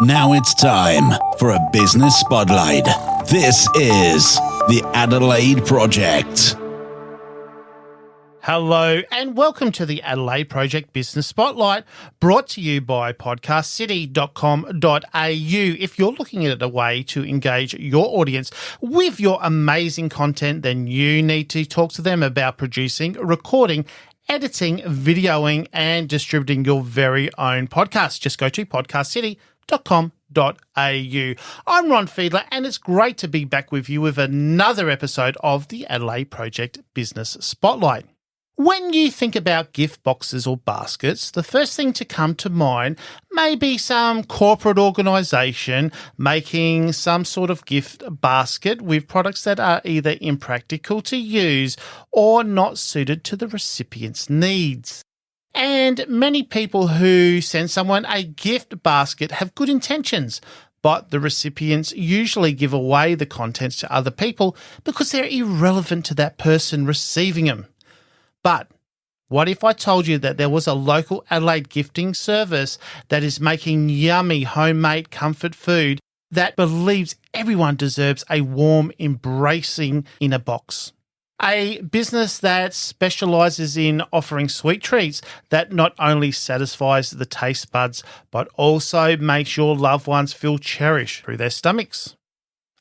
Now it's time for a business spotlight. This is the Adelaide Project. Hello and welcome to the Adelaide Project Business Spotlight, brought to you by podcastcity.com.au. If you're looking at a way to engage your audience with your amazing content, then you need to talk to them about producing, recording, editing, videoing, and distributing your very own podcast. Just go to podcastcity.com.au. I'm Ron Fiedler, and it's great to be back with you with another episode of the Adelaide Project Business Spotlight. When you think about gift boxes or baskets, the first thing to come to mind may be some corporate organisation making some sort of gift basket with products that are either impractical to use or not suited to the recipient's needs. And many people who send someone a gift basket have good intentions, but the recipients usually give away the contents to other people because they're irrelevant to that person receiving them. But what if I told you that there was a local Adelaide gifting service that is making yummy homemade comfort food that believes everyone deserves a warm embracing in a box? A business that specialises in offering sweet treats that not only satisfies the taste buds, but also makes your loved ones feel cherished through their stomachs.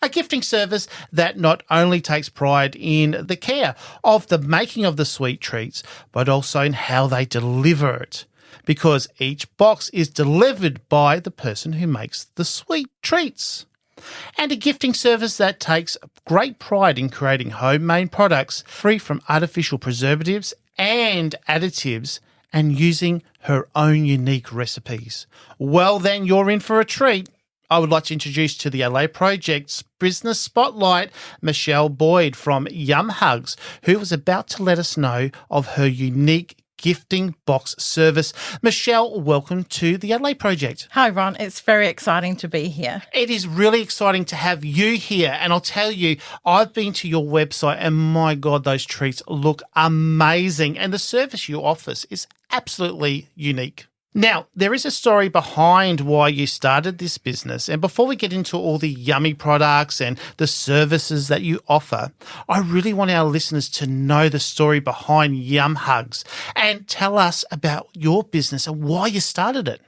A gifting service that not only takes pride in the care of the making of the sweet treats, but also in how they deliver it, because each box is delivered by the person who makes the sweet treats. And a gifting service that takes great pride in creating homemade products free from artificial preservatives and additives and using her own unique recipes. Well, then you're in for a treat. I would like to introduce to the Adelaide Project's Business Spotlight, Michelle Boyd from Yum Hugs, who was about to let us know of her unique gifting box service. Michelle, welcome to the Adelaide Project. Hi, Ron. It's very exciting to be here. It is really exciting to have you here. And I'll tell you, I've been to your website and my God, those treats look amazing. And the service you offer is absolutely unique. Now, there is a story behind why you started this business. And before we get into all the yummy products and the services that you offer, I really want our listeners to know the story behind Yum Hugs and tell us about your business and why you started it.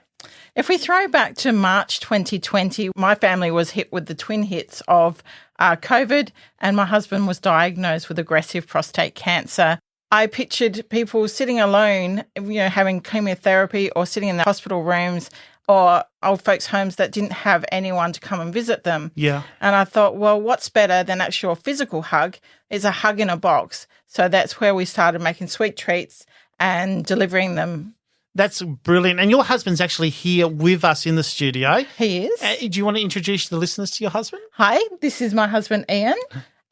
If we throw back to March 2020, my family was hit with the twin hits of COVID, and my husband was diagnosed with aggressive prostate cancer. I pictured people sitting alone, having chemotherapy or sitting in the hospital rooms or old folks' homes that didn't have anyone to come and visit them. Yeah. And I thought, well, what's better than actual physical hug is a hug in a box. So that's where we started making sweet treats and delivering them. That's brilliant. And your husband's actually here with us in the studio. He is. Do you want to introduce the listeners to your husband? Hi, this is my husband, Ian.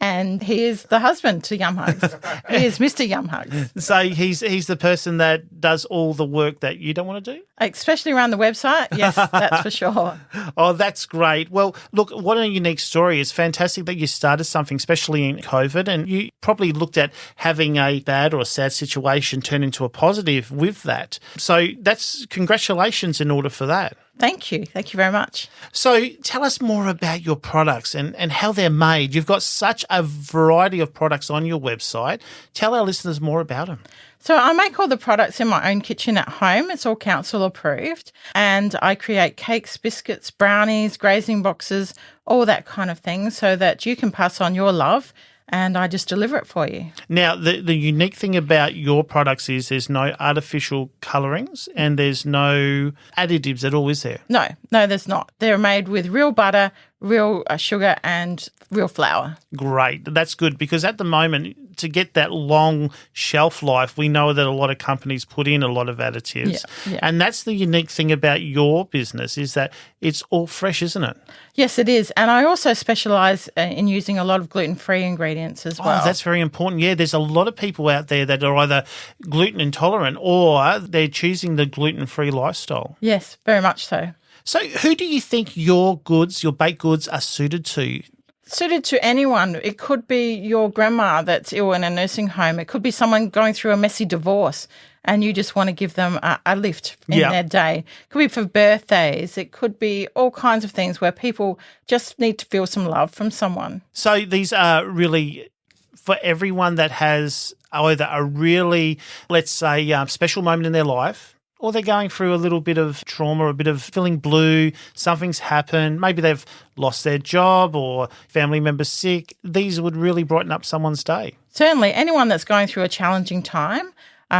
And he is the husband to Yum Hugs. He is Mr. Yum Hugs. So he's the person that does all the work that you don't want to do? Especially around the website. Yes, that's for sure. Oh, that's great. Well, look, what a unique story. It's fantastic that you started something, especially in COVID, and you probably looked at having a bad or a sad situation turn into a positive with that. So that's congratulations in order for that. Thank you. Thank you very much. So tell us more about your products and how they're made. You've got such a variety of products on your website. Tell our listeners more about them. So I make all the products in my own kitchen at home. It's all council approved. And I create cakes, biscuits, brownies, grazing boxes, all that kind of thing so that you can pass on your love. And I just deliver it for you. Now, the unique thing about your products is there's no artificial colourings and there's no additives at all, is there? No, there's not. They're made with real butter, real sugar and real flour. Great. That's good because at the moment, to get that long shelf life, we know that a lot of companies put in a lot of additives. Yeah. And that's the unique thing about your business is that it's all fresh, isn't it? Yes, it is. And I also specialise in using a lot of gluten-free ingredients as well. Oh, that's very important. Yeah, there's a lot of people out there that are either gluten intolerant or they're choosing the gluten-free lifestyle. Yes, very much so. So who do you think your goods, your baked goods, are suited to? Suited to anyone. It could be your grandma that's ill in a nursing home. It could be someone going through a messy divorce and you just want to give them a lift in their day. It could be for birthdays. It could be all kinds of things where people just need to feel some love from someone. So these are really for everyone that has either a really, let's say, special moment in their life, or they're going through a little bit of trauma, a bit of feeling blue, something's happened, maybe they've lost their job or family member's sick. These would really brighten up someone's day. Certainly, anyone that's going through a challenging time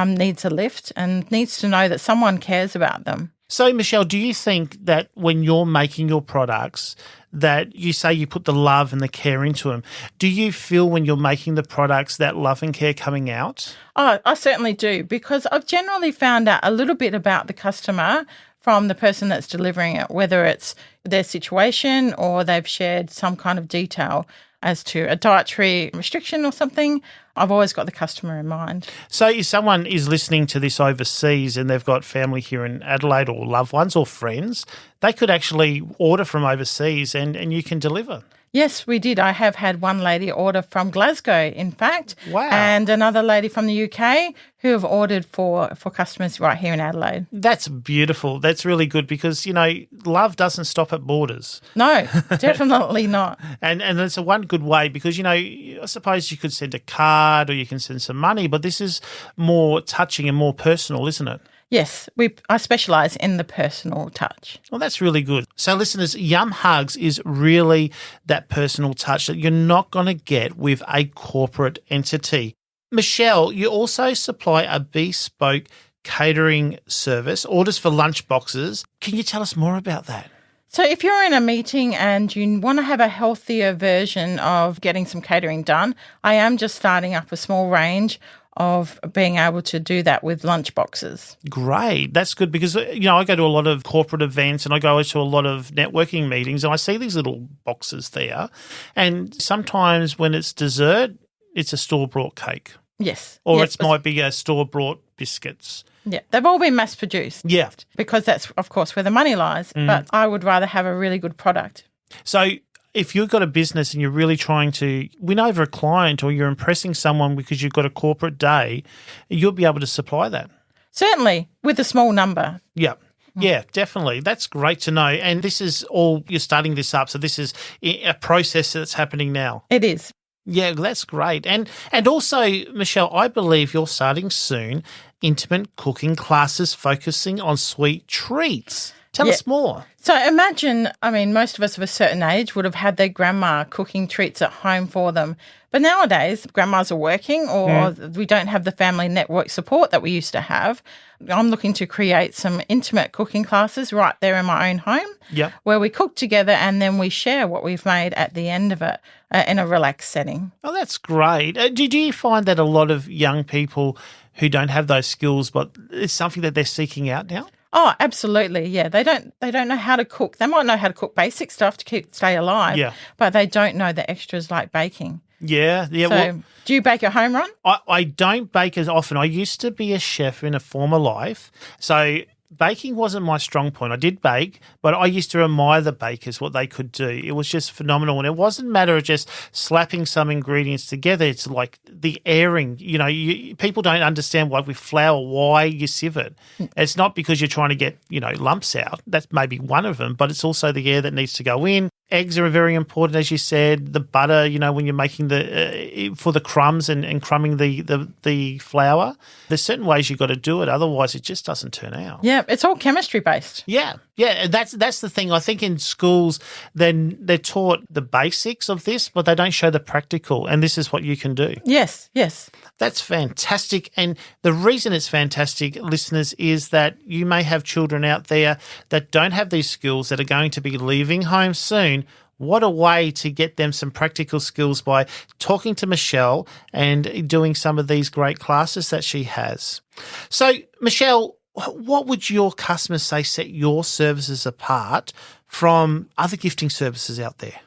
needs a lift and needs to know that someone cares about them. So, Michelle, do you think that when you're making your products that you say you put the love and the care into them, do you feel when you're making the products that love and care coming out? Oh, I certainly do, because I've generally found out a little bit about the customer from the person that's delivering it, whether it's their situation or they've shared some kind of detail as to a dietary restriction or something. I've always got the customer in mind. So if someone is listening to this overseas and they've got family here in Adelaide or loved ones or friends, they could actually order from overseas and you can deliver. Yes, we did. I have had one lady order from Glasgow, in fact. Wow. And another lady from the UK who have ordered for customers right here in Adelaide. That's beautiful. That's really good because, love doesn't stop at borders. No, definitely not. And it's a one good way because, I suppose you could send a card or you can send some money, but this is more touching and more personal, isn't it? Yes, I specialise in the personal touch. Well, that's really good. So, listeners, Yum Hugs is really that personal touch that you're not going to get with a corporate entity. Michelle, you also supply a bespoke catering service, orders for lunch boxes. Can you tell us more about that? So if you're in a meeting and you want to have a healthier version of getting some catering done, I am just starting up a small range of being able to do that with lunch boxes. Great. That's good because, I go to a lot of corporate events and I go to a lot of networking meetings and I see these little boxes there. And sometimes when it's dessert, it's a store-bought cake. Yes. Or it might be a store-bought biscuits. Yeah, they've all been mass-produced. Yeah. Because that's, of course, where the money lies. But I would rather have a really good product. So if you've got a business and you're really trying to win over a client or you're impressing someone because you've got a corporate day, you'll be able to supply that. Certainly, with a small number. Yeah. Yeah, definitely. That's great to know. And this is all, you're starting this up. So this is a process that's happening now. It is. Yeah, that's great. And also, Michelle, I believe you're starting soon intimate cooking classes focusing on sweet treats. Tell us more. So imagine, most of us of a certain age would have had their grandma cooking treats at home for them. But nowadays, grandmas are working or we don't have the family network support that we used to have. I'm looking to create some intimate cooking classes right there in my own home where we cook together and then we share what we've made at the end of it in a relaxed setting. Oh, that's great. Do you find that a lot of young people who don't have those skills, but it's something that they're seeking out now? Oh, absolutely. Yeah. They don't know how to cook. They might know how to cook basic stuff to stay alive, but they don't know the extras like baking. Yeah. So, do you bake at home, Ron? I don't bake as often. I used to be a chef in a former life. So baking wasn't my strong point. I did bake, but I used to admire the bakers, what they could do. It was just phenomenal. And it wasn't a matter of just slapping some ingredients together. It's like the airing. People don't understand why with flour, why you sieve it. It's not because you're trying to get, lumps out. That's maybe one of them, but it's also the air that needs to go in. Eggs are very important, as you said. The butter, when you're making for the crumbs and crumbing the flour, there's certain ways you've got to do it. Otherwise, it just doesn't turn out. Yeah, it's all chemistry based. Yeah. That's the thing. I think in schools, then they're taught the basics of this, but they don't show the practical. And this is what you can do. Yes. That's fantastic. And the reason it's fantastic, listeners, is that you may have children out there that don't have these skills that are going to be leaving home soon. What a way to get them some practical skills by talking to Michelle and doing some of these great classes that she has. So, Michelle, what would your customers say set your services apart from other gifting services out there?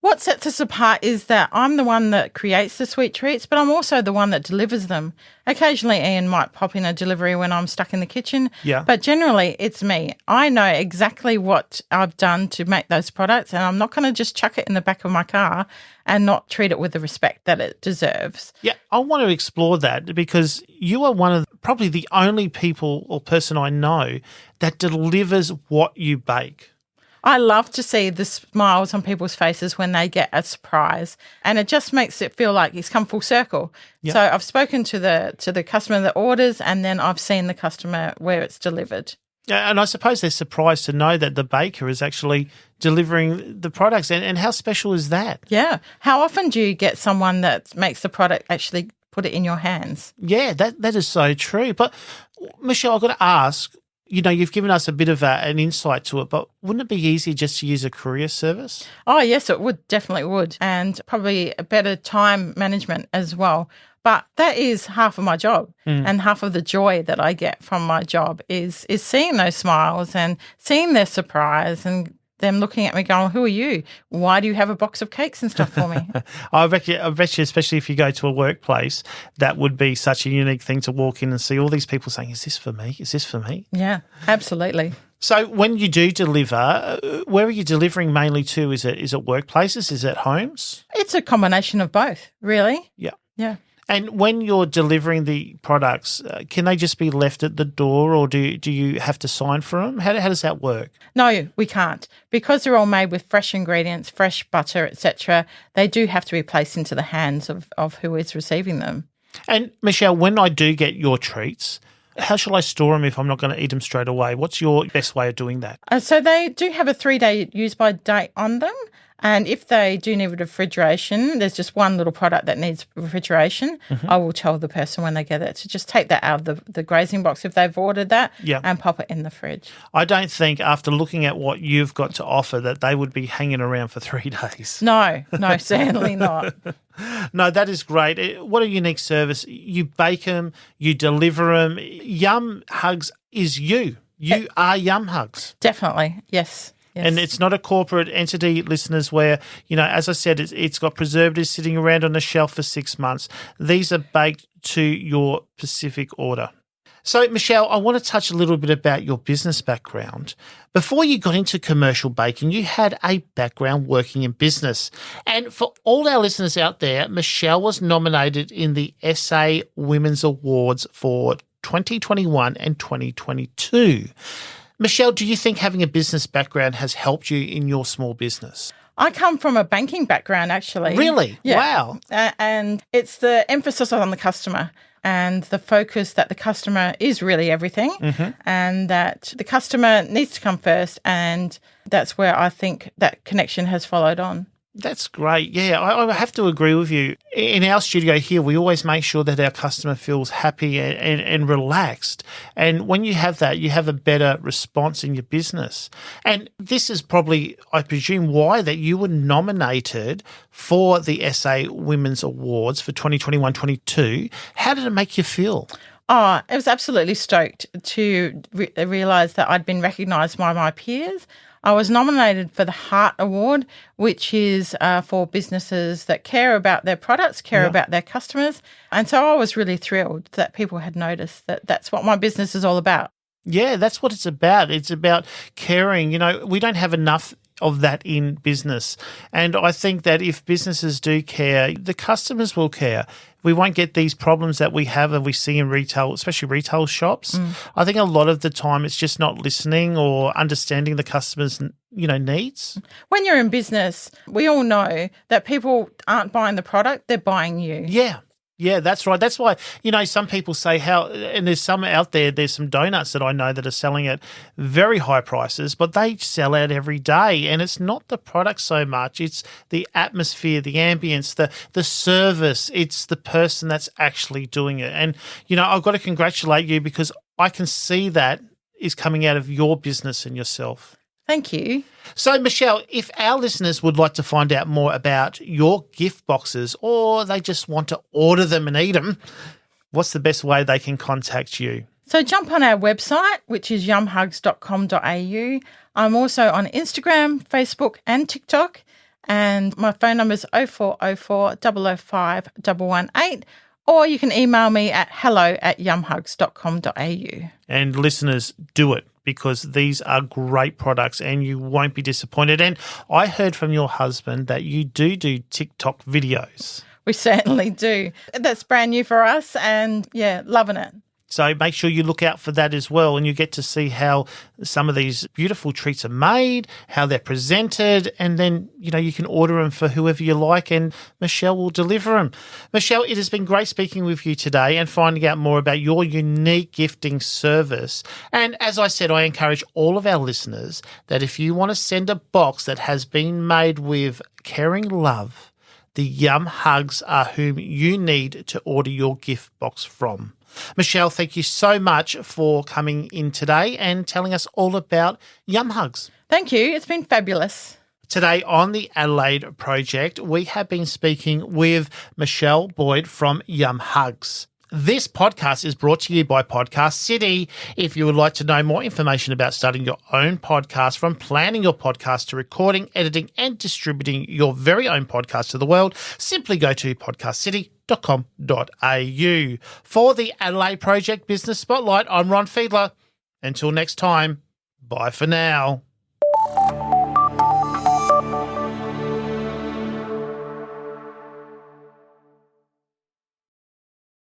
What sets us apart is that I'm the one that creates the sweet treats, but I'm also the one that delivers them. Occasionally, Ian might pop in a delivery when I'm stuck in the kitchen, but generally it's me. I know exactly what I've done to make those products, and I'm not going to just chuck it in the back of my car and not treat it with the respect that it deserves. Yeah, I want to explore that because you are one of probably the only people or person I know that delivers what you bake. I love to see the smiles on people's faces when they get a surprise, and it just makes it feel like it's come full circle. Yep. So I've spoken to the customer that orders, and then I've seen the customer where it's delivered. Yeah, and I suppose they're surprised to know that the baker is actually delivering the products. And how special is that? Yeah. How often do you get someone that makes the product actually put it in your hands? Yeah, that is so true. But Michelle, I've got to ask, you've given us a bit of an insight to it, but wouldn't it be easier just to use a courier service? Oh, yes, it would, definitely would, and probably a better time management as well. But that is half of my job, and half of the joy that I get from my job is seeing those smiles and seeing their surprise and them looking at me going, who are you? Why do you have a box of cakes and stuff for me? I bet you, especially if you go to a workplace, that would be such a unique thing to walk in and see all these people saying, is this for me? Is this for me? Yeah, absolutely. So when you do deliver, where are you delivering mainly to? Is it workplaces? Is it homes? It's a combination of both, really. Yeah. Yeah. And when you're delivering the products, can they just be left at the door, or do you have to sign for them? How does that work? No, we can't. Because they're all made with fresh ingredients, fresh butter, etc., they do have to be placed into the hands of who is receiving them. And Michelle, when I do get your treats, how shall I store them if I'm not going to eat them straight away? What's your best way of doing that? So they do have a 3-day use-by date on them. And if they do need refrigeration, there's just one little product that needs refrigeration. I will tell the person when they get it to just take that out of the grazing box if they've ordered that and pop it in the fridge. I don't think after looking at what you've got to offer that they would be hanging around for 3 days. No, certainly not. No, that is great. What a unique service. You bake them, you deliver them. Yum Hugs is you. You are Yum Hugs. Definitely, yes. Yes. And it's not a corporate entity, listeners, where, as I said, it's got preservatives sitting around on the shelf for 6 months. These are baked to your specific order. So, Michelle, I want to touch a little bit about your business background. Before you got into commercial baking, you had a background working in business. And for all our listeners out there, Michelle was nominated in the SA Women's Awards for 2021 and 2022. Michelle, do you think having a business background has helped you in your small business? I come from a banking background, actually. Really? Yeah. Wow. And it's the emphasis on the customer and the focus that the customer is really everything and that the customer needs to come first, and that's where I think that connection has followed on. That's great. Yeah, I have to agree with you. In our studio here, we always make sure that our customer feels happy and relaxed. And when you have that, you have a better response in your business. And this is probably, I presume, why that you were nominated for the SA Women's Awards for 2021-22. How did it make you feel? Oh, it was absolutely stoked to realise that I'd been recognised by my peers. I was nominated for the Heart Award, which is for businesses that care about their products, care about their customers. And so I was really thrilled that people had noticed that that's what my business is all about. Yeah, that's what it's about. It's about caring. We don't have enough of that in business. And I think that if businesses do care, the customers will care. We won't get these problems that we have and we see in retail, especially retail shops. I think a lot of the time it's just not listening or understanding the customer's, needs. When you're in business, we all know that people aren't buying the product, they're buying you. Yeah, that's right. That's why, some people say and there's some out there, there's some donuts that I know that are selling at very high prices, but they sell out every day. And it's not the product so much. It's the atmosphere, the ambience, the service. It's the person that's actually doing it. And, I've got to congratulate you because I can see that is coming out of your business and yourself. Thank you. So, Michelle, if our listeners would like to find out more about your gift boxes or they just want to order them and eat them, what's the best way they can contact you? So jump on our website, which is yumhugs.com.au. I'm also on Instagram, Facebook and TikTok. And my phone number is 0404 005 118. Or you can email me at hello@yumhugs.com.au. And listeners, do it, because these are great products and you won't be disappointed. And I heard from your husband that you do TikTok videos. We certainly do. That's brand new for us and, yeah, loving it. So make sure you look out for that as well, and you get to see how some of these beautiful treats are made, how they're presented, and then, you can order them for whoever you like, and Michelle will deliver them. Michelle, it has been great speaking with you today and finding out more about your unique gifting service. And as I said, I encourage all of our listeners that if you want to send a box that has been made with caring love, the Yum Hugs are whom you need to order your gift box from. Michelle, thank you so much for coming in today and telling us all about Yum Hugs. Thank you. It's been fabulous. Today on the Adelaide Project, we have been speaking with Michelle Boyd from Yum Hugs. This podcast is brought to you by Podcast City. If you would like to know more information about starting your own podcast, from planning your podcast to recording, editing and distributing your very own podcast to the world, simply go to podcastcity.com.au. For the Adelaide Project Business Spotlight, I'm Ron Fiedler. Until next time, bye for now.